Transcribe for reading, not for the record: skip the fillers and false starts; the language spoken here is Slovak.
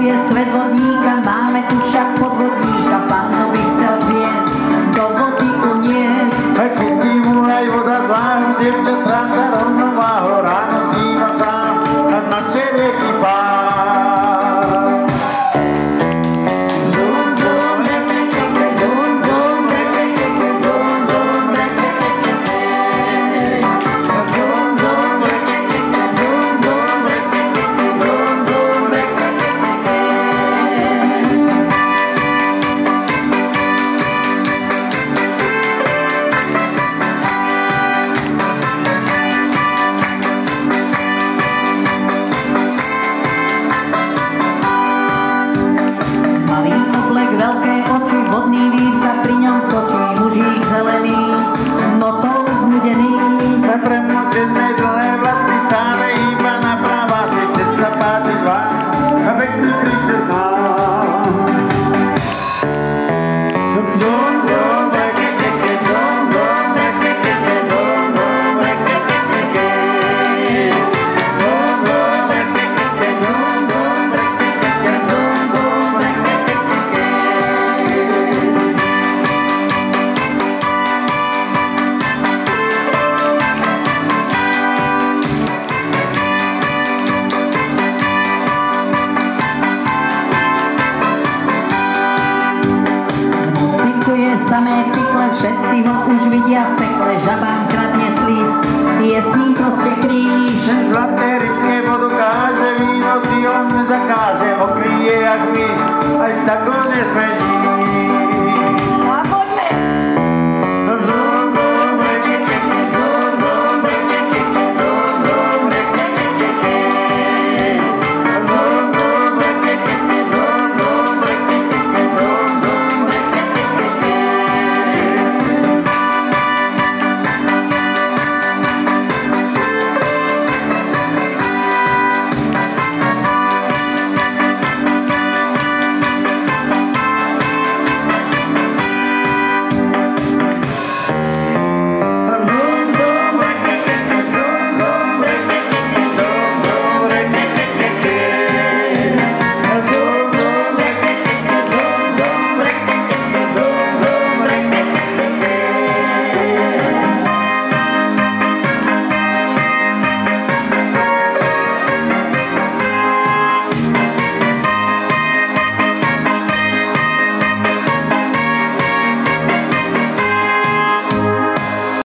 je svet vodníka, máme tu však podvodníka, pánovi chcel viesť, do vody uniesť. A keď mu aj voda zláhu, devča stráca rovnováhu, ráno zníma sám a na rieky pán. Veľké oči, vodný víc sa pri ňom točí, mužík zelený, nocou znudený. Na premočenej dlhé vlasy stále iba na práva, keď sa páči vám, a pekný príšte nám. Samé pikle, všetci ho už vidia v pekle, žabám kradne slíz, je s ním proste kríž. Ten zlaté rybské vodu káže, víno si on nezakáže, okrý je jak myš, aj tak ho nezmení.